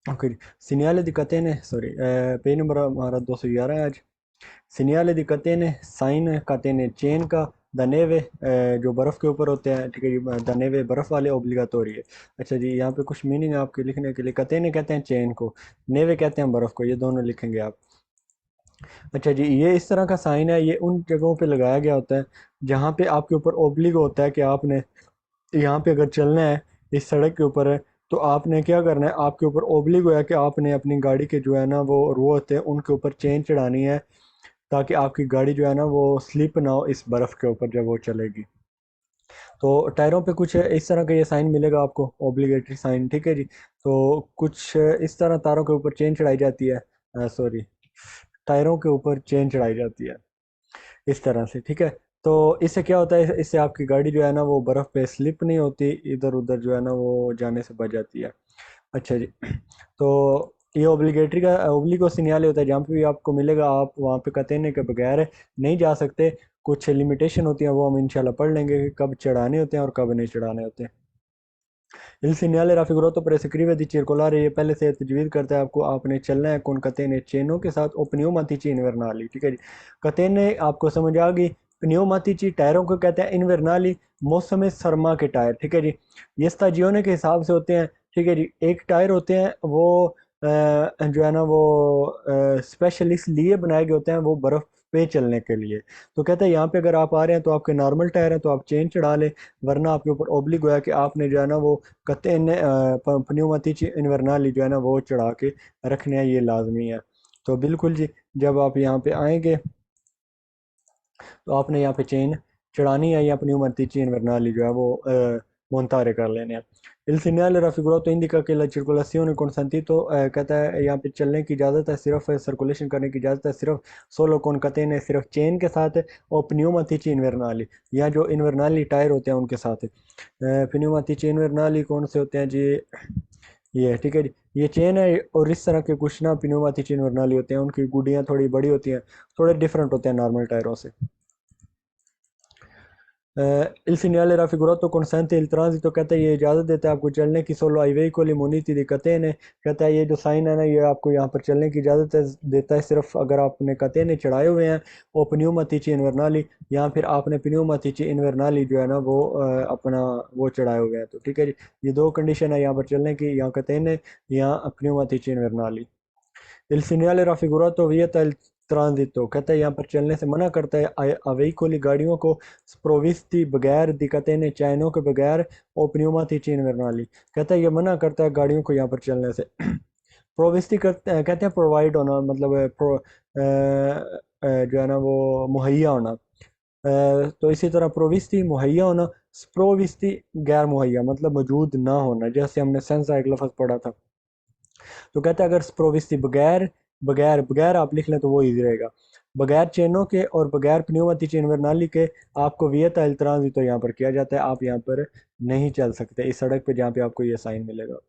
Okay जी। सीनियाले di catene sorry page number हमारा 211 है आज। सीनियाले di catene साइन catene चेन का दनेवे जो बर्फ़ के ऊपर होते हैं, ठीक है जी। दनेवे बर्फ़ वाले ओब्लिगातोरी है। अच्छा जी, यहाँ पे कुछ मीनिंग है आपके लिखने के लिए। कतेने कहते हैं चेन को, नेवे कहते हैं बर्फ़ को, ये दोनों लिखेंगे आप। अच्छा जी, ये इस तरह का साइन है, ये उन जगहों पे लगाया गया होता है जहाँ पे आपके ऊपर ओब्लिग होता है कि आपने यहाँ पे अगर चलना है, इस सड़क के ऊपर है, तो आपने क्या करना है, आपके ऊपर ओब्लिग होया कि आपने अपनी गाड़ी के जो है ना वो होते हैं उनके ऊपर चेन चढ़ानी है, ताकि आपकी गाड़ी जो है ना वो स्लिप ना हो इस बर्फ़ के ऊपर जब वो चलेगी। तो टायरों पे कुछ इस तरह का ये साइन मिलेगा आपको, ऑब्लिगेटरी साइन, ठीक है जी। तो कुछ इस तरह तारों के ऊपर चेन चढ़ाई जाती है, सॉरी, टायरों के ऊपर चेन चढ़ाई जाती है इस तरह से, ठीक है। तो इससे क्या होता है, इससे आपकी गाड़ी जो है ना वो बर्फ़ पे स्लिप नहीं होती, इधर उधर जो है ना वो जाने से बच जाती है। अच्छा जी। तो ये ओब्लिगेटरी का ओब्लिगो सिग्नल होता है, जहाँ पे भी आपको मिलेगा आप वहाँ पे कतने के बगैर नहीं जा सकते। कुछ लिमिटेशन होती है, वो हम इंशाल्लाह पढ़ लेंगे कि कब चढ़ाने होते हैं और कब नहीं चढ़ाने होते हैं। Il segnale raffigurato prescrive di circolare, ये पहले से तजवीज़ करता है आपको, आपने चलना है कौन कतेने चेनों के साथ, और pneumatici invernali, ठीक है जी। कतेने आपको समझ आ गई। pneumatici टायरों को कहते हैं, इन्वर्नाली मौसम सरमा के टायर, ठीक है जी। ये स्ताजियोने के हिसाब से होते हैं, ठीक है जी। एक टायर होते हैं वो जो है ना वो स्पेशल इसलिए बनाए गए होते हैं, वो बर्फ़ पे चलने के लिए। तो कहते हैं यहाँ पे अगर आप आ रहे हैं तो आपके नॉर्मल टायर हैं तो आप चेन चढ़ा लें, वरना आपके ऊपर ओब्लिग होया कि आपने जो है ना वो कतेन पन्यूमतिच इन्वर्नाली जो है ना वो चढ़ा के रखने हैं, ये लाजमी है। तो बिल्कुल जी, जब आप यहाँ पे आएंगे तो आपने यहाँ पे चेन चढ़ानी है, या अपनी उमरती इन्वर्नाली जो है वो मोन्तारे कर लेने हैं। Il segnale raffigurato indica che la circolazione consentito, कहता है यहाँ पे चलने की इजाज़त है, सिर्फ सर्कुलेशन करने की इजाज़त है सिर्फ सोलो कौन कतेन, सिर्फ चेन के साथ है, और pneumatici इन्वर्नाली, या जो इन्वर्नाली टायर होते हैं उनके साथ है। pneumatici इन्वर्नाली कौन से होते हैं जी, ये है, ठीक है जी। ये चेन है, और इस तरह के कुछ ना pneumatici इन्वर्नाली होते हैं, उनकी गुडियाँ थोड़ी बड़ी होती हैं, थोड़े डिफरेंट होते हैं नॉर्मल टायरों से। Il segnale raffigurato consente il transito, कहता है ये इजाज़त देता है आपको चलने की, solo ai veicoli muniti di catene, कहता है ये जो साइन है ना ये आपको यहाँ पर चलने की इजाज़त देता है सिर्फ अगर आपने कतेने चढ़ाए हुए हैं, और pneumatici invernali, या फिर आपने pneumatici invernali जो है ना वो अपना वो चढ़ाए हुए हैं, तो ठीक है जी। ये दो कंडीशन है यहाँ पर चलने की, या कतेने या pneumatici invernali। Il segnale raffigurato vieta il transito, कहता है यहाँ पर चलने से मना करता है अवेइकोली गाड़ियों को, स्प्रोविस्ती बगैर दिक्कतें चैनों के बगैर, और pneumatici invernali, कहता है ये मना करता है गाड़ियों को यहाँ पर चलने से। प्रोविस्टी कहते हैं प्रोवाइड होना, मतलब जो है ना वो मुहैया होना। तो इसी तरह प्रोविस्टी मुहैया होना, स्प्रोविस्टी गैर मुहैया मतलब मौजूद ना होना, जैसे हमने सेंस एक लफ्ज़ पढ़ा था। तो कहते हैं अगर प्रोविस्टी बगैर, बगैर बगैर आप लिख लें तो वो इजी रहेगा। बगैर चेनों के और बगैर pneumatici invernali के आपको वियता इल ट्रांजितो यहाँ पर किया जाता है, आप यहाँ पर नहीं चल सकते इस सड़क पे जहाँ पे आपको ये साइन मिलेगा।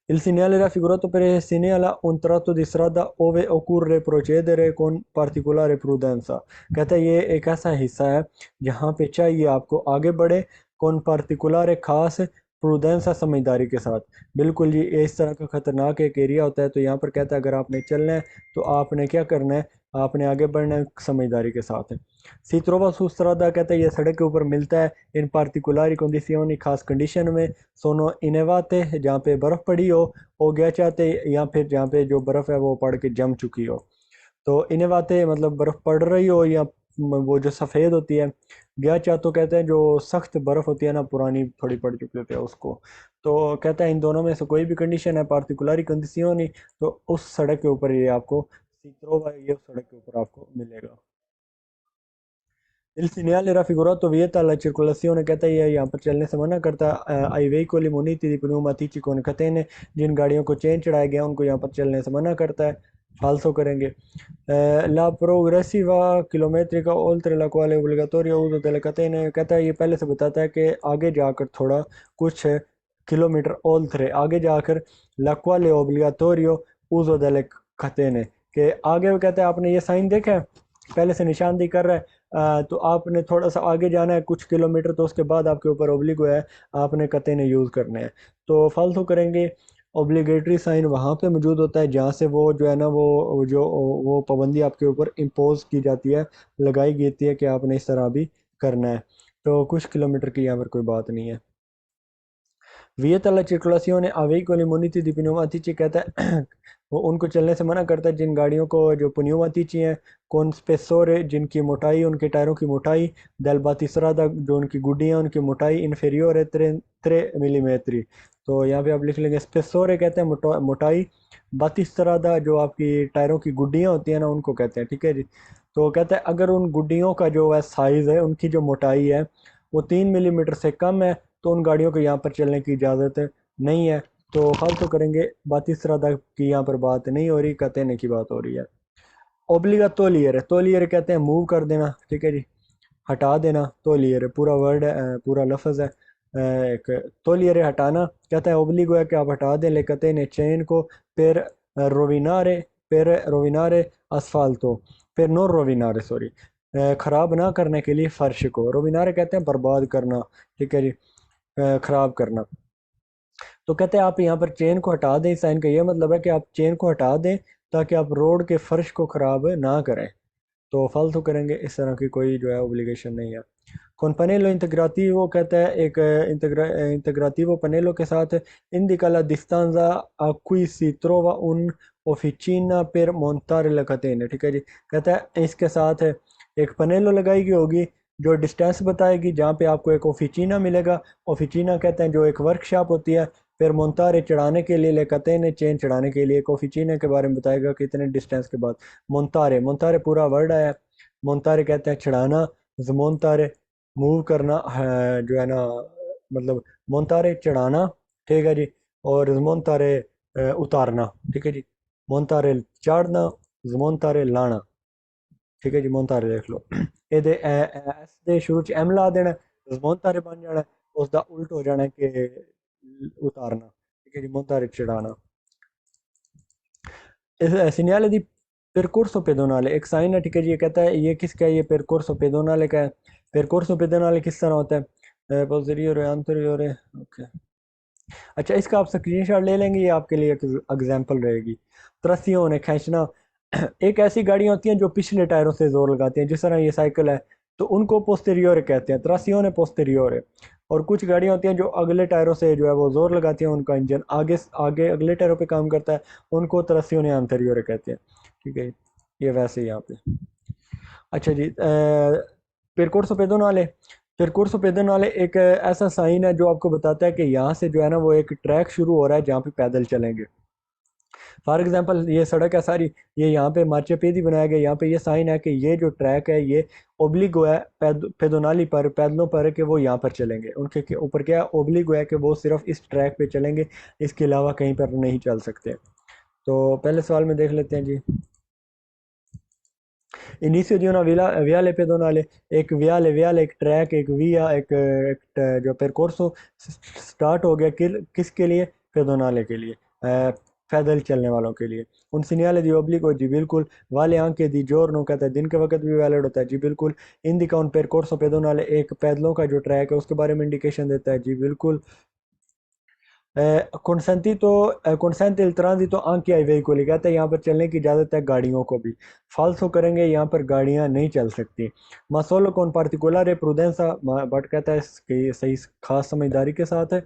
Il segnale raffigurato segnala un tratto di strada ove occorre procedere con particolare prudenza, कहता है ये एक ऐसा हिस्सा है जहाँ पे चाहिए आपको आगे बढ़े, कौन पार्टिकुलर खास प्रूडेंसा समझदारी के साथ। बिल्कुल जी, ये इस तरह का खतरनाक एक एरिया होता है, तो यहाँ पर कहता है अगर आपने चलना है तो आपने क्या करना है, आपने आगे बढ़ना है समझदारी के साथ है। सी trova su strada, कहता है ये सड़क के ऊपर मिलता है, इन particolari condizioni खास कंडीशन में, सोनो इनेवाते जहाँ पे बर्फ़ पड़ी हो गया चाहते, या फिर जहाँ पे जो बर्फ़ है वो पड़ के जम चुकी हो। तो इनेवाते मतलब बर्फ़ पड़ रही हो, या वो जो सफ़ेद होती है, गया चाह तो कहते हैं जो सख्त बर्फ़ होती है ना, पुरानी थोड़ी पड़ चुकी होती है उसको। तो कहता है इन दोनों में से कोई भी कंडीशन है पार्टिकुलर कंडीशन ही, तो उस सड़क के ऊपर ये आपको सीत्रोवा, ये उस सड़क के ऊपर आपको मिलेगा। Il segnale raffigurato vieta la circolazione, कहता है ये यहाँ पर चलने से मना करता है आई veicoli muniti di pneumatici con catene, जिन गाड़ियों को चेन चढ़ाया गया उनको यहाँ पर चलने से मना करता है, फाल्सो करेंगे। La progressiva chilometrica oltre la quale è obbligatorio uso delle catene, कहता है ये पहले से बताता है कि आगे जाकर थोड़ा कुछ किलोमीटर ओल्ट्रे आगे जाकर la quale è obbligatorio uso delle catene, के आगे वो कहता है आपने ये साइन देखा है, पहले से निशानदेही कर रहा है, तो आपने थोड़ा सा आगे जाना है कुछ किलोमीटर, तो उसके बाद आपके ऊपर ओब्लिगो है, आपने कते ने यूज़ करने हैं। तो फालतू करेंगे, ओब्लिगेटरी साइन वहाँ पे मौजूद होता है जहाँ से वो जो है ना वो पाबंदी आपके ऊपर इम्पोज की जाती है, लगाई जाती है कि आपने इस तरह भी करना है। तो कुछ किलोमीटर की यहाँ पर कोई बात नहीं है। Vieta la circolazione a veicoli muniti di pneumatici कहता है वो उनको चलने से मना करता है जिन गाड़ियों को जो pneumatici हैं, con spessore जिनकी मोटाई, उनके टायरों की मोटाई, del battistradă जो उनकी गुड्डियाँ, उनकी मोटाई inferiore 3 मिलीमीटर। तो यहाँ पे आप लिख लेंगे स्पेसोरे कहते हैं मोटाई, बातिस्त्रादा जो आपकी टायरों की गुड्डियाँ होती हैं ना उनको कहते हैं, ठीक है जी। तो कहते हैं अगर उन गुड्डियों का जो है साइज़ है, उनकी जो मोटाई है वो 3 मिलीमीटर से कम है, तो उन गाड़ियों को यहाँ पर चलने की इजाज़त नहीं है। तो फालतू करेंगे, बात इस तरह की यहाँ पर बात नहीं हो रही, कहने की बात हो रही है। ओब्लिगाटोलियर है, तोलियर कहते हैं मूव कर देना, ठीक है जी, हटा देना, तोलियर पूरा वर्ड है, पूरा लफ्ज़ है। एक तोलियर हटाना, कहता है ओब्लिगो है कि आप हटा दें, ले कहते हैं चेन को, per rovinare per rovinare asfalto, per non rovinare sorry, ख़राब ना करने के लिए फ़र्श को, रोविनारे कहते हैं बर्बाद करना, ठीक है जी, ख़राब करना। तो कहते हैं आप यहाँ पर चेन को हटा दें, साइन का ये मतलब है कि आप चेन को हटा दें ताकि आप रोड के फर्श को ख़राब ना करें। तो फालतू करेंगे, इस तरह की कोई जो है ओब्लिगेशन नहीं है। कौन पनेलो इंtegrativo कहता है एक integrativo panello के साथ indica la distanza a cui si trova un officina per montare le catene, ठीक है जी। कहता है इसके साथ एक पनेलो लगाई गई होगी जो डिस्टेंस बताएगी जहाँ पे आपको एक ओफिचिना मिलेगा। ओफिचिना कहते हैं जो एक वर्कशॉप होती है, फिर मोन्तारे चढ़ाने के लिए, ले कहते चेन चढ़ाने के लिए, एक ओफिचिना के बारे में बताएगा कितने डिस्टेंस के बाद। मोन्तारे, मोन्तारे पूरा वर्ड आया, मोन्तारे कहते हैं चढ़ाना, जमोन्तारे मूव करना है जो है ना, मतलब मोन्तारे चढ़ाना, ठीक है जी, और मोन्तारे उतारना, ठीक है जी। मोन्तारे चढ़ना, जमोन्तारे लाना, ठीक है जी, मोन्तारे देख लो। ਇਹਦੇ ਐਸ ਦੇ ਸ਼ੁਰੂ ਚ ਐਮ ਲਾ ਦੇਣਾ, ਜ਼ਮੋਨਤਾਰੇ ਬਣ ਜਾਣਾ, ਉਸ ਦਾ ਉਲਟ ਹੋ ਜਾਣਾ ਕਿ ਉਤਾਰਨਾ, ठीक है जी, मोन्तारे चढ़ाना। segnale di percorso pedonale, एक साइन है, ठीक है जी, ये कहता है ये किसका है, ये percorso pedonale का है। percorso pedonale किस तरह होता है, posteriore anteriore, ओके। अच्छा, इसका आप स्क्रीनशॉट ले लेंगे, ये आपके लिए एक एग्जांपल रहेगी। त्रसियों ने खींचना, एक ऐसी गाड़ियाँ होती हैं जो पिछले टायरों से जोर लगाती हैं, जिस तरह ये साइकिल है, तो उनको पोस्टेरियोर कहते हैं, त्रासियों ने पोस्टेरियोर। और कुछ गाड़ियाँ होती हैं जो अगले टायरों से जो है वो जोर लगाती हैं, उनका इंजन आगे आगे अगले टायरों पे काम करता है, उनको त्रासियों ने अंतरियोर कहते हैं, ठीक है। ये वैसे ही यहाँ पे। अच्छा जी, percorso pedonale, percorso pedonale एक ऐसा साइन है जो आपको बताता है कि यहाँ से जो है ना वो एक ट्रैक शुरू हो रहा है जहाँ पे पैदल चलेंगे। फॉर एग्जांपल ये सड़क है सारी, ये यहाँ पे मार्चे पेदी बनाया गया, यहाँ पे ये साइन है कि ये जो ट्रैक है ये ओब्लिगो है पेदोनाली पर, पैदलों पर कि वो यहाँ पर चलेंगे, उनके ऊपर क्या है, ओब्लिगो है कि वो सिर्फ इस ट्रैक पे चलेंगे, इसके अलावा कहीं पर नहीं चल सकते। तो पहले सवाल में देख लेते हैं जी। Inizio di una viale pedonale, एक वियाले एक ट्रैक, एक विया जो percorso स्टार्ट हो गया किसके लिए, पेदोनाले के लिए, पैदल चलने वालों के लिए। उन सिग्नल दी ओब्लिगो, जी बिल्कुल। वाले आंके दी जोरनो कहता है दिन के वक्त भी वैलिड होता है, जी बिल्कुल। इंडिका उन percorso pedonale एक पैदलों का जो ट्रैक है उसके बारे में इंडिकेशन देता है, जी बिल्कुल। consente il transito anche ai veicoli, कहते हैं यहाँ पर चलने की इजाज़त है गाड़ियों को भी। फाल्सो करेंगे, यहाँ पर गाड़ियाँ नहीं चल सकती। ma solo con particolare prudenza, but कहता है इसकी सही खास समझदारी के साथ है।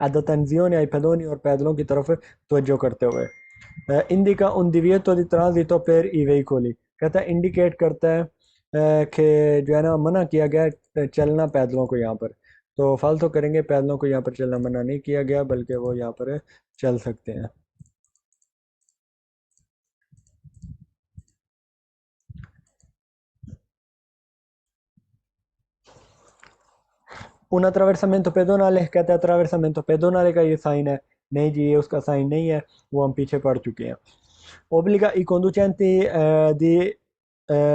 ad attenzione ai pedoni, और पैदलों की तरफ तवज्जो करते हुए। indica un divieto di transito per i veicoli, कहता है इंडिकेट करता है कि जो है ना मना किया गया है चलना पैदलों को यहाँ पर। तो फालतू करेंगे, पैदलों को यहाँ पर चलना मना नहीं किया गया, बल्कि वो यहाँ पर चल सकते हैं। un attraversamento pedonale, कहता है attraversamento pedonale का ये साइन है, नहीं जी ये उसका साइन नहीं है, वो हम पीछे पढ़ चुके हैं। obbliga i conducenti di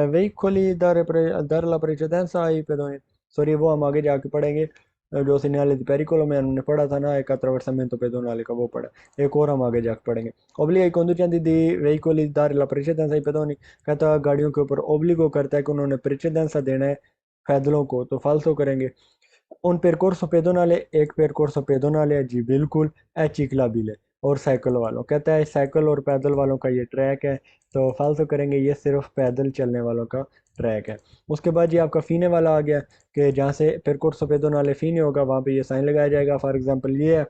veicoli dare la precedenza ai pedoni, sorry वो हम आगे जाके पढ़ेंगे। जो segnale di pericolo में हमने पढ़ा था ना, एक attraversamento pedonale का वो पढ़ा, एक और हम आगे जाकर पढ़ेंगे। Obbliga i conducenti di veicoli di dare la precedenza ai pedoni, कहता है गाड़ियों के ऊपर ओब्लिगो करता है कि उन्होंने प्रेसिडेंसा देना है पैदलों को, तो फाल्सो करेंगे। Un percorso pedonale एक percorso pedonale है जी बिल्कुल, है ciclabile और साइकिल वालों, कहता है साइकिल और पैदल वालों का ये ट्रैक है, तो फाल्सो करेंगे ये सिर्फ पैदल चलने वालों का ट्रैक है। उसके बाद ये आपका फीने वाला आ गया कि जहाँ से percorso pedonale फीने होगा वहाँ पे ये साइन लगाया जाएगा। फॉर एग्जांपल ये है,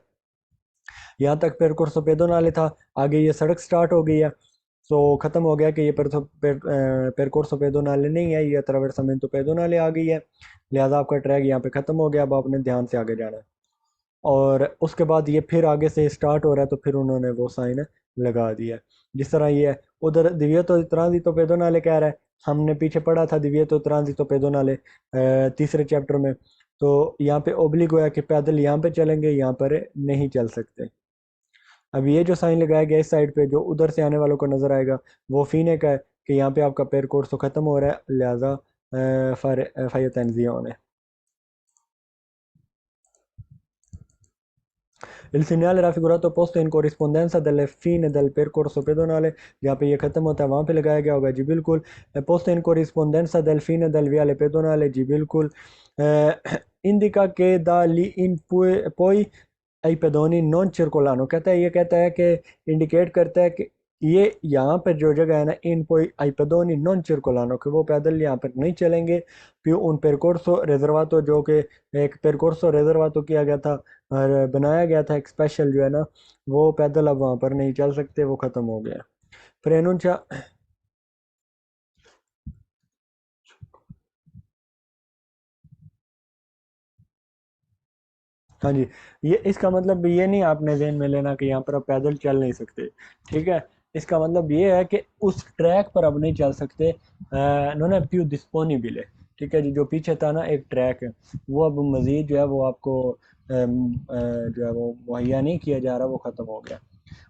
यहाँ तक percorso pedonale था, आगे ये सड़क स्टार्ट हो गई है, तो ख़त्म हो गया कि ये percorso pedonale नहीं है, ये attraversamento pedonale आ गई है, लिहाजा आपका ट्रैक यहाँ पे ख़त्म हो गया। अब आपने ध्यान से आगे जाना है। और उसके बाद ये फिर आगे से स्टार्ट हो रहा है, तो फिर उन्होंने वो साइन लगा दिया है। जिस तरह ये है, उधर दिव्यतो ट्रांजितो पेदोनाले कह रहा है, हमने पीछे पढ़ा था दिव्यतो ट्रांजितो पेदोनाले तीसरे चैप्टर में, तो यहाँ पे ओब्लिगो है कि पैदल यहाँ पे चलेंगे, यहाँ पर नहीं चल सकते। अब ये जो साइन लगाया गया इस साइड पे, जो उधर से आने वालों को नजर आएगा, वो फीने का है कि यहाँ पे आपका पेर कोर्स तो खत्म हो रहा है, लिहाजा फायर तंजियों है। Il segnale raffigurato posto in corrispondenza delle fine del percorso pedonale, जहाँ पे ये खत्म होता है वहाँ पे लगाया गया होगा जी बिल्कुल। Posto in corrispondenza del fine del viale pedonale जी बिल्कुल। Indica che da lì in poi ai pedoni non circolano, कहता है, ये कहता है कि इंडिकेट करता है कि ये यहाँ पर जो जगह है ना, इन poi ai pedoni non circolano, कि वो पैदल यहाँ पर नहीं चलेंगे। फिर उन percorso reservato, जो कि एक percorso reservato किया गया था और बनाया गया था एक स्पेशल जो है ना, वो पैदल अब वहाँ पर नहीं चल सकते, वो ख़त्म हो गया। फिर एनुंचा, हाँ जी, ये इसका मतलब ये नहीं आपने ध्यान में लेना कि यहाँ पर अब पैदल चल नहीं सकते, ठीक है। इसका मतलब ये है कि उस ट्रैक पर अब नहीं चल सकते, नॉन है प्यू डिस्पोनिबल है, ठीक है जी। जो पीछे था ना एक ट्रैक है, वो अब मजीद जो है वो आपको जो है वो मुहैया नहीं किया जा रहा, वो ख़त्म हो गया।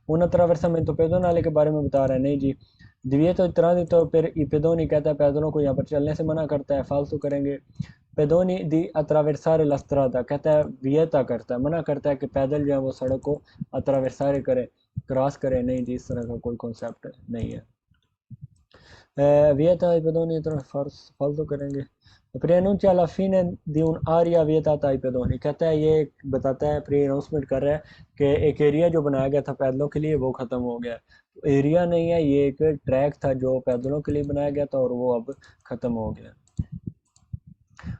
un attraversamento pedonale के बारे में बता रहा है, नहीं जी। divieto di transito per i pedoni, कहता है पैदलों को यहाँ पर चलने से मना करता है, फालतू करेंगे। pedoni di attraversare la strada, कहता है वियता करता है, मना करता है कि पैदल जो है वो सड़क को attraversare करे, क्रॉस करे, नहीं जी, इस तरह का कोई कॉन्सेप्ट नहीं है। vieta ai pedoni फालतू करेंगे। preannuncia la fine di un'area vietata ai pedoni, कहता है ये बताता है, प्री अनाउंसमेंट कर रहा है कि एक एरिया जो बनाया गया था पैदलों के लिए वो ख़त्म हो गया। एरिया नहीं है, ये एक ट्रैक था जो पैदलों के लिए बनाया गया था और वो अब ख़त्म हो गया।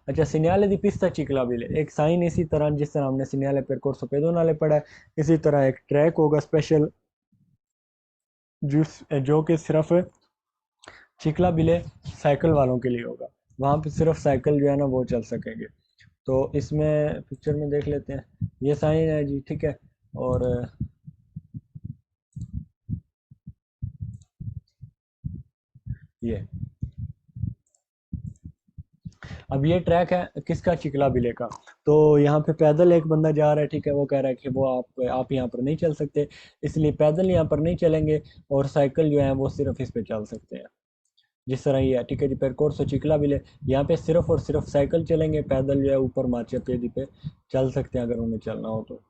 अच्छा, सिग्नल दी पिस्ता चिकलाबिले, एक साइन इसी तरह जिस तरह हमने सिग्नल percorso pedonale पढ़ा है, इसी तरह एक ट्रैक होगा स्पेशल, जो कि सिर्फ चिकला बिले साइकिल वालों के लिए होगा, वहाँ पे सिर्फ साइकिल जो है ना वो चल सकेंगे। तो इसमें पिक्चर में देख लेते हैं, ये साइन है जी, ठीक है। और ये अब ये ट्रैक है किसका, चिकला बिले का। तो यहाँ पे पैदल एक बंदा जा रहा है, ठीक है, वो कह रहा है कि वो आप यहाँ पर नहीं चल सकते, इसलिए पैदल यहाँ पर नहीं चलेंगे और साइकिल जो है वो सिर्फ इस पे चल सकते हैं, जिस तरह ये है, ठीक है जी। percorso ciclabile, यहाँ पे सिर्फ और सिर्फ साइकिल चलेंगे, पैदल जो है ऊपर मार्चियापिएडी पे चल सकते हैं अगर उन्हें चलना हो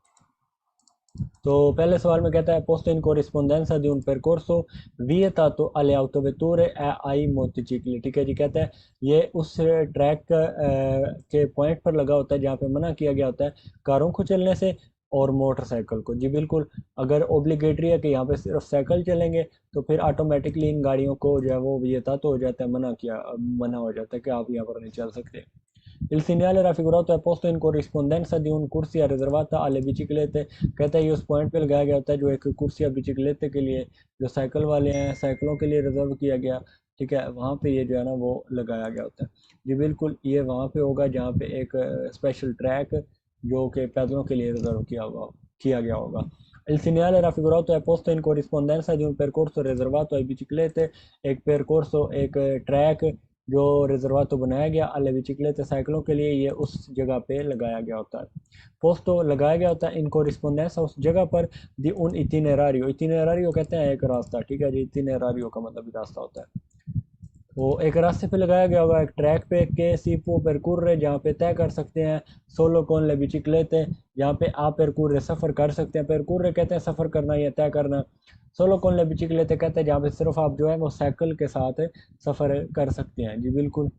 तो पहले सवाल में कहता है posto in corrispondenza di un percorso vietato alle autovetture e ai motocicli, ठीक है जी। कहता है ये उस ट्रैक के पॉइंट पर लगा होता है जहाँ पे मना किया गया होता है कारों को चलने से और मोटरसाइकिल को, जी बिल्कुल। अगर ओब्लिगेटरी है कि यहाँ पे सिर्फ साइकिल चलेंगे, तो फिर ऑटोमेटिकली इन गाड़ियों को जो है वो वियता तो हो जाता है, मना हो जाता है कि आप यहाँ पर नहीं चल सकते। Il segnale raffigurato è posto in corrispondenza di un corsia riservata alle biciclette, कहता है ये उस पॉइंट पे लगाया गया होता है जो एक कुर्सिया बिचिकलेते के लिए, जो साइकिल वाले हैं, साइकिलों के लिए रिजर्व किया गया, ठीक है, वहाँ पे ये जो है ना वो लगाया गया होता है जी बिल्कुल। ये वहाँ पे होगा जहाँ पे एक स्पेशल ट्रैक जो कि पैदलों के लिए रिजर्व किया गया होगा। Il segnale raffigurato è posto in corrispondenza di un percorso riservato ai biciclette, एक percorso एक ट्रैक जो रिजर्वातो बनाया गया alle biciclette साइकिलों के लिए, ये उस जगह पे लगाया गया होता है। पोस्तो लगाया गया होता है इन कोरिस्पोंडेंस उस जगह पर दी उन इटिनरारियो, इटिनरारियो कहते हैं एक रास्ता, ठीक है जी। इटिनरारियो का मतलब रास्ता होता है। वो एक रास्ते पे लगाया गया होगा, एक ट्रैक पे के सी può percorrere, जहाँ पे तय कर सकते हैं, solo con le biciclette, जहाँ पे आप percorrere सफ़र कर सकते हैं, percorrere कहते हैं सफ़र करना या तय करना, solo con le biciclette कहते हैं जहाँ पे सिर्फ आप जो है वो साइकिल के साथ सफ़र कर सकते हैं। जी बिल्कुल।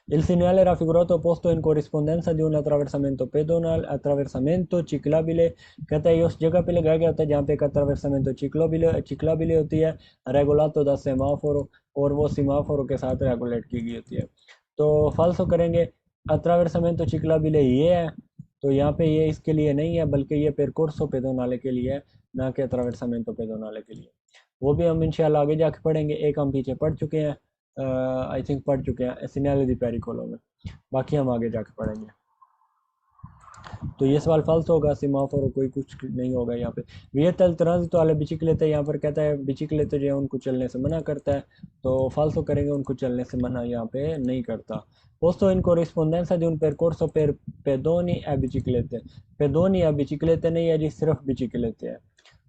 Il segnale raffigurato posto in corrispondenza di un attraversamento pedonale, attraversamento ciclabile, कहता है ये उस जगह पे लगाया गया होता है जहाँ पे एक attraversamento ciclabile होती है, regolato da semaforo, और वो सिमाफोरो के साथ रेगुलेट की गई होती है। तो फाल्सो करेंगे, attraversamento ciclabile ये है, तो यहाँ पे ये इसके लिए नहीं है, बल्कि ये percorso pedonale के लिए है, ना कि attraversamento pedonale के लिए। वो भी हम इंशाल्लाह आगे जाके पढ़ेंगे, एक हम पीछे पढ़ चुके हैं, आई थिंक पढ़ चुके हैं सिग्नल दी पेरिकोलो में, बाकी हम आगे जाके पढ़ेंगे। तो ये सवाल फॉल्स होगा, सिमाफोर कोई कुछ नहीं होगा यहाँ पे। वियतल ट्रांजिट वाले बिचिकलेते, यहाँ पर कहता है बिचिकलेते जो है उनको चलने से मना करता है, तो फाल्सो करेंगे, उनको चलने से मना यहाँ पे नहीं करता। posto in corrispondenza di un percorso per pedoni e biciclette, pedoni e biciclette नहीं है जी, सिर्फ बिचिकलेते है।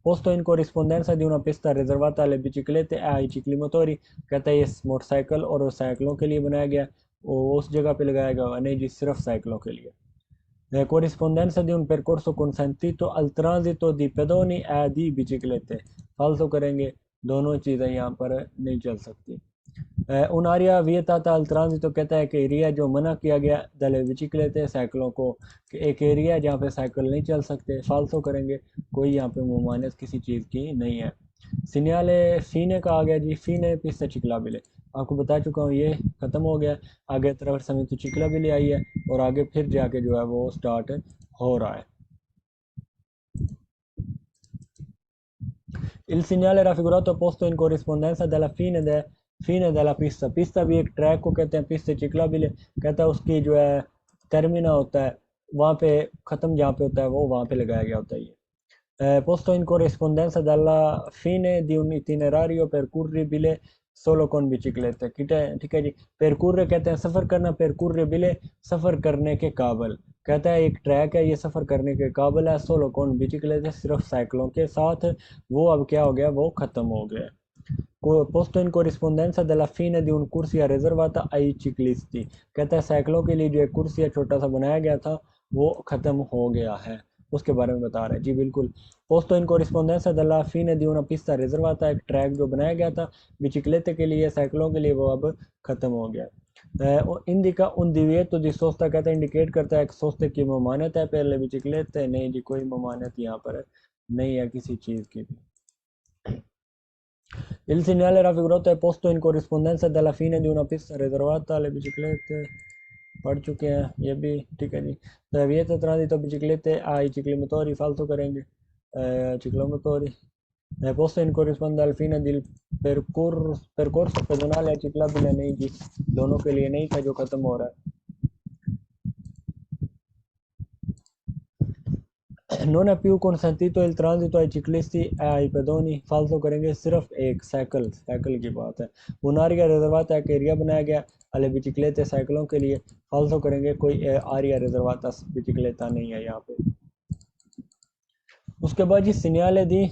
posto in corrispondenza di una pista riservata alle biciclette e ai ciclimotori, कहता है ये मोटरसाइकिल और साइकिलों के लिए बनाया गया, वो उस जगह पे लगाया गया, नहीं जी सिर्फ साइकिलों के लिए। corrispondenza di un percorso consentito al transito di pedoni e di biciclette, फालतू करेंगे, दोनों चीज़ें यहाँ पर नहीं चल सकती। उनारिया वियताता अल ट्रांजितो कहता है कि एरिया जो मना किया गया दले बिचिकलेते साइकिलों को, कि एक एरिया जहाँ पे साइकिल नहीं चल सकते, फालतू करेंगे, कोई यहाँ पे मुमानत किसी चीज़ की नहीं है। सिनियाले फीने का आ गया जी, फीने पिस्ता चिकला बिले, आपको बता चुका हूँ ये ख़त्म हो गया। आगे तरफ समय तो चिकला बिले आई है, और आगे फिर जाके जो है वो स्टार्ट हो रहा है। Il segnale raffigurato posto in corrispondenza fine della pista, pista भी एक ट्रैक को कहते हैं, पिस्ता चिकलाबिले कहता है उसकी जो है टर्मिना होता है, वहाँ पे ख़त्म जहाँ पे होता है वो वहाँ पे लगाया गया होता है ये। posto in corrispondenza dalla fine di un itinerario percorribile solo con biciclette, ठीक है जी। percorre कहते हैं सफ़र करना, percorribile सफ़र करने के काबिल, कहता है एक ट्रैक है ये सफ़र करने के काबिल है, solo con biciclette सिर्फ साइकिलों के साथ, वो अब क्या हो गया, वो ख़त्म हो गया। posto in corrispondenza della fine di un corsia riservata ai ciclisti, कहता है साइकिलों के लिए जो एक कुर्सिया छोटा सा बनाया गया था वो ख़त्म हो गया है, उसके बारे में बता रहे हैं। जी बिल्कुल। posto in corrispondenza della fine di una pista riservata, एक ट्रैक जो बनाया गया था बिचिकलेते के लिए, साइकिलों के लिए, वो अब ख़त्म हो गया। इंडिका उन divieto di sosta, कहता है इंडिकेट करता है एक सोस्ते की ममानत है, पहले बिचिकलेते नहीं जी, कोई ममानत यहाँ पर नहीं है किसी चीज़ की भी। Il segnale raffigurato è posto in corrispondenza della fine di una pista riservata alle biciclette, पढ़ चुके हैं ये भी, ठीक है जी। वियत transito biciclette ai ciclomotori, फालतू करेंगे, ciclomotori। posto in corrisponde al fine del percorso pedonale ciclabile नहीं जी, दोनों के लिए नहीं था जो ख़त्म हो रहा है। non è più consentito il transito ai ciclisti e ai pedoni, फालतू करेंगे, सिर्फ एक साइकिल की बात है। उनारिया रिजर्वाता एक एरिया बनाया गया अले बिचिकलेते साइकिलों के लिए, फालतू करेंगे, कोई आरिया रिजर्वाता बिचिकलेता नहीं है यहाँ पे। उसके बाद जी सिनियाले दी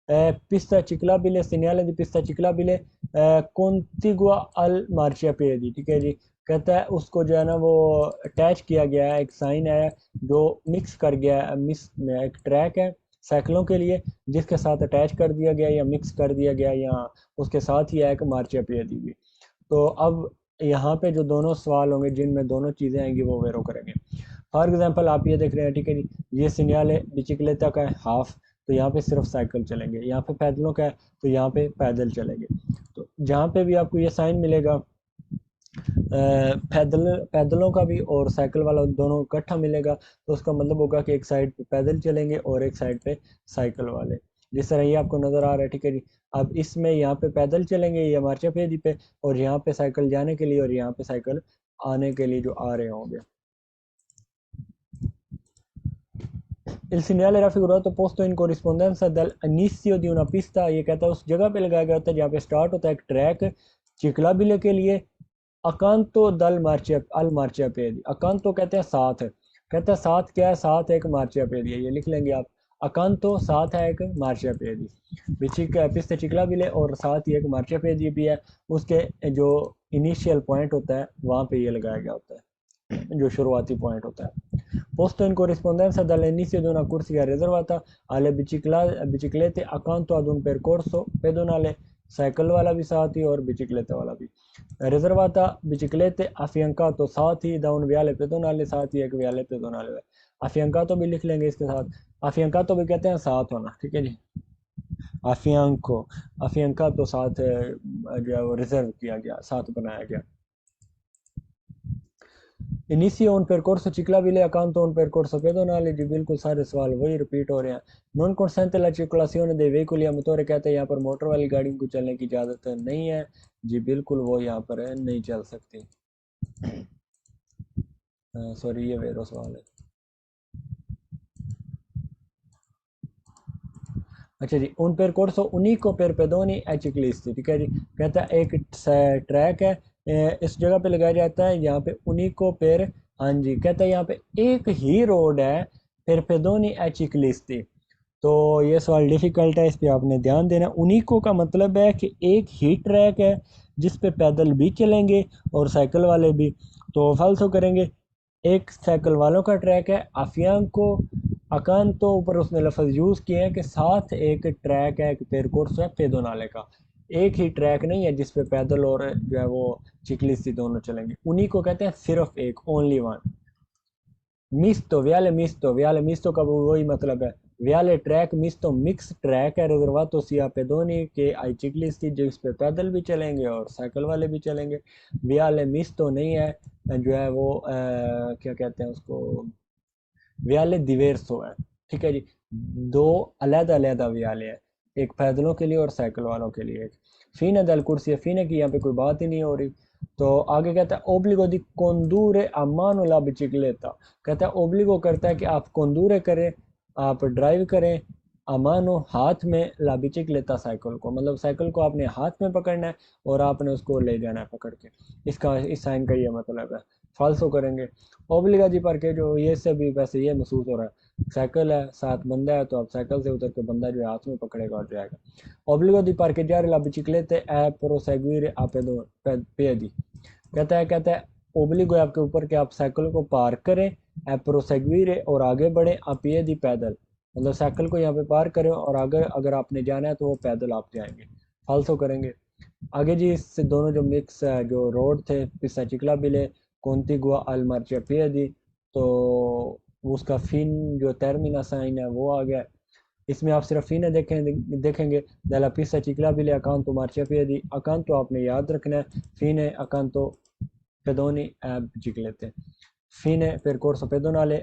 पिस्ता चिकलाबिले, सिनियाले दी पिस्ता चिकलाबिले कॉन्टिगुआ अल मार्चियापिएडी, ठीक है जी। कहता है उसको जो है ना वो अटैच किया गया है, एक साइन है जो मिक्स कर गया है, एक ट्रैक है साइकिलों के लिए जिसके साथ अटैच कर दिया गया या मिक्स कर दिया गया, या उसके साथ ही है एक मार्चियापिएडी भी। तो अब यहाँ पे जो दोनों सवाल होंगे जिनमें दोनों चीज़ें आएंगी वो वेरो करेंगे। फॉर एग्जांपल आप ये देख रहे हैं, ठीक है जी, ये सिनियाले बिचिकलेता का है हाफ, तो यहाँ पे सिर्फ साइकिल चलेंगे, यहाँ पे पैदलों का है तो यहाँ पे पैदल चलेंगे। तो जहाँ पे भी आपको ये साइन मिलेगा पैदलों का भी और साइकिल वाला दोनों इकट्ठा मिलेगा, तो उसका मतलब होगा कि एक साइड पे पैदल चलेंगे और एक साइड पे साइकिल वाले, जिस तरह ये आपको नज़र आ रहा है, ठीक है जी। अब इसमें यहाँ पे पैदल चलेंगे ये मार्चियापिएडी पे, और यहाँ पे साइकिल जाने के लिए और यहाँ पे साइकिल आने के लिए जो आ रहे होंगे। Il segnale raffigurato posto in corrispondenza dall'inizio di una pista, ये कहता है उस जगह पे लगाया गया होता है जहाँ पे स्टार्ट होता है एक ट्रैक चिकलाबिले के लिए, अकांतो दल मार्चिया अल मार्चियापिएडी, अकांतो कहते हैं साथ, कहता है साथ क्या है, साथ एक मार्चियापिएडी है, ये लिख लेंगे आप, अकांतो साथ है एक मार्शियापिएदी, पिस्ता चिक्लाबिले और साथ ही एक मार्शियापिएदी भी है। उसके जो इनिशियल पॉइंट होता है वहाँ पे ये लगाया गया होता है, जो शुरुआती पॉइंट होता है। Posto in corrispondenza dall'inizio di una corsia riservata alle biciclette accanto ad un percorso pedonale, cycle वाला भी साथ ही और बिचिक्लेते वाला भी। रिजर्वाता बिचिक्लेते अफियंकातो साथ ही da un viale pedonale, साथ ही एक वियाले pedonale है। अफियंकातो भी लिख लेंगे इसके साथ। अफियंकातो भी कहते हैं साथ होना, ठीक है जी। अफियंको, अफियंकातो साथ जो है वो रिजर्व किया गया, साथ बनाया गया। Inizio un percorso ciclabile accanto a un percorso pedonale, जी बिल्कुल सारे सवाल वही रिपीट हो रहे हैं। Non consente la circolazione dei veicoli a motore, कहते हैं यहाँ पर मोटर वाली गाड़ी को चलने की इजाज़त नहीं है, जी बिल्कुल वो यहाँ पर नहीं चल सकती। सॉरी ये वेरो सवाल है। अच्छा जी, उन percorso unico per pedoni e ciclisti, ठीक है जी। कहता है एक ट्रैक है, इस जगह पे लगाया जाता है, यहाँ पे उनिको पेर, हाँ जी, कहता है यहाँ पे एक ही रोड है फिर पेदोनी ए चिकलिस्ती। तो ये सवाल डिफिकल्ट है, इस पे आपने ध्यान देना। उनिको का मतलब है कि एक ही ट्रैक है जिस पे पैदल भी चलेंगे और साइकिल वाले भी। तो फालसो करेंगे, एक साइकिल वालों का ट्रैक है। अफियांग को अकान तो ऊपर उसने लफ्ज़ यूज़ किए हैं कि साथ एक ट्रैक है, एक पेरकोर्स है पेदोनाले का। एक ही ट्रैक नहीं है जिस पे पैदल और जो है वो चिकलिस्ती दोनों चलेंगे। उन्हीं को कहते हैं सिर्फ एक, ओनली वन। मिस्तो, व्याले मिस्तो का वही मतलब है। व्याले ट्रैक, मिस्तो मिक्स ट्रैक है। रिजर्वातो सिया पेदोनी के आई चिकलिस्ती, जिस पे पैदल भी चलेंगे और साइकिल वाले भी चलेंगे। व्याले मिस्तो नहीं है, जो है वो क्या कहते हैं उसको, व्याले दिवेरसो है, ठीक है जी। दो अलग-अलग व्याले हैं, एक पैदलों के लिए और साइकिल वालों के लिए। एक फीने दल कुर्सी, फीने की यहाँ पे कोई बात ही नहीं हो रही। तो आगे कहता है ओब्लिगो दी कोंदूरे अमानो ला बिचिक्लेता, कहता है ओब्लिगो करता है कि आप कोंदूरे करें, आप ड्राइव करें, अमानो हाथ में, ला बिचिक्लेता साइकिल को, मतलब साइकिल को आपने हाथ में पकड़ना है और आपने उसको ले जाना है पकड़ के। इसका इस साइन का ये मतलब है। फाल्सो करेंगे, ओब्लिगा जी पर के जो ये से भी वैसे ये महसूस हो रहा है, साइकिल है साथ बंदा है तो आप साइकिल से उतर के बंदा जो है हाथ में पकड़ेगा और जाएगा। ओब्लिगो दी parcheggiare la bicicletta e proseguire a piedi, कहता है ओब्लिगो है आपके ऊपर कि आप साइकिल को पार करें, ए प्रोसेगुire और आगे बढ़े, आ piedi पैदल, मतलब साइकिल को यहाँ पे पार करें और आगे अगर आपने जाना है तो वो पैदल आप जाएंगे। फाल्सो करेंगे। आगे जी इससे दोनों जो मिक्स जो रोड थे, पिस्ता चिकला बिले कॉन्टिगुआ अल मार्चियापिएडी, तो उसका फिन जो टर्मिना साइन है वो आ गया। इसमें आप सिर्फ फिन देखेंगे दला पिस्ता चिकला बिले अकांतो मार्चियापिएडी, अकांतो आपने याद रखना है, फिन अकांतो पेदोनी ऐप जिक लेते हैं। फिन percorso pedonale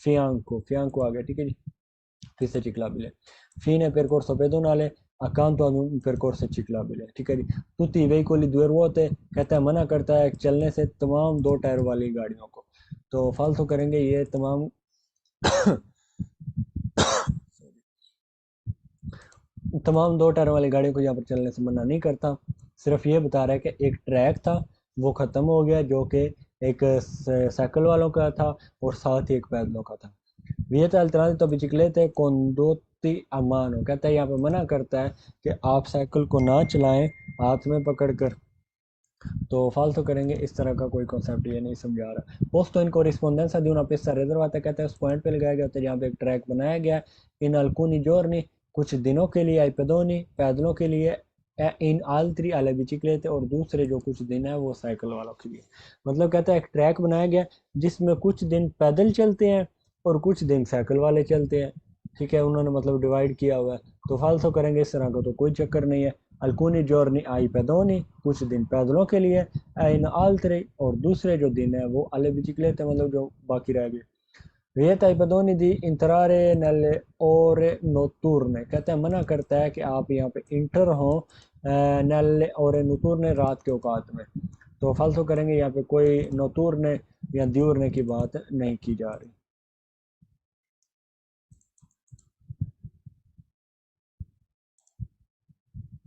fianco आ गया, ठीक है जी, पिस्ता चिकला बिले। Fine percorso pedonale accanto ad un percorso ciclabile, ठीक है जी। tutti i veicoli due ruote, कहता है मना करता है चलने से तमाम दो टायर वाली गाड़ियों को। तो फालतू करेंगे ये तमाम तमाम दो टायर वाली गाड़ियों को यहाँ पर चलने से मना नहीं करता, सिर्फ ये बता रहा है कि एक ट्रैक था वो ख़त्म हो गया जो कि एक साइकिल वालों का था और साथ ही एक पैदलों का था। Vieta al tránsito biciclette condotti a mano, कहता है यहाँ पे मना करता है कि आप साइकिल को ना चलाएं हाथ में पकड़कर। तो फालतू करेंगे, इस तरह का कोई कॉन्सेप्ट ये नहीं समझा रहा। पोस्तो इन कोरिस्पोंडेंसा di una pista riservata, कहता है उस पॉइंट पे लगाया गया होता है जहाँ पे एक ट्रैक बनाया गया इन alcuni giorni, कुछ दिनों के लिए, आई पेदोनी पैदलों के लिए, इन altri alle biciclette और दूसरे जो कुछ दिन है वो साइकिल वालों के लिए। मतलब कहता है एक ट्रैक बनाया गया जिसमें कुछ दिन पैदल चलते हैं और कुछ दिन साइकिल वाले चलते हैं, ठीक है, उन्होंने मतलब डिवाइड किया हुआ है। तो फालतू करेंगे, इस तरह का तो कोई चक्कर नहीं है। alcuni giorni ai pedoni, कुछ दिन पैदलों के लिए, इन altri और दूसरे जो दिन है वो alle biciclette, मतलब जो बाकी रह गए। vieta ai pedoni di entrare nelle ore notturne, कहते हैं मना करता है कि आप यहाँ पे इंटर हो nelle ore notturne, रात के औकात में। तो फालतू करेंगे, यहाँ पे कोई नोतुरने या द्यूरने की बात नहीं की जा रही।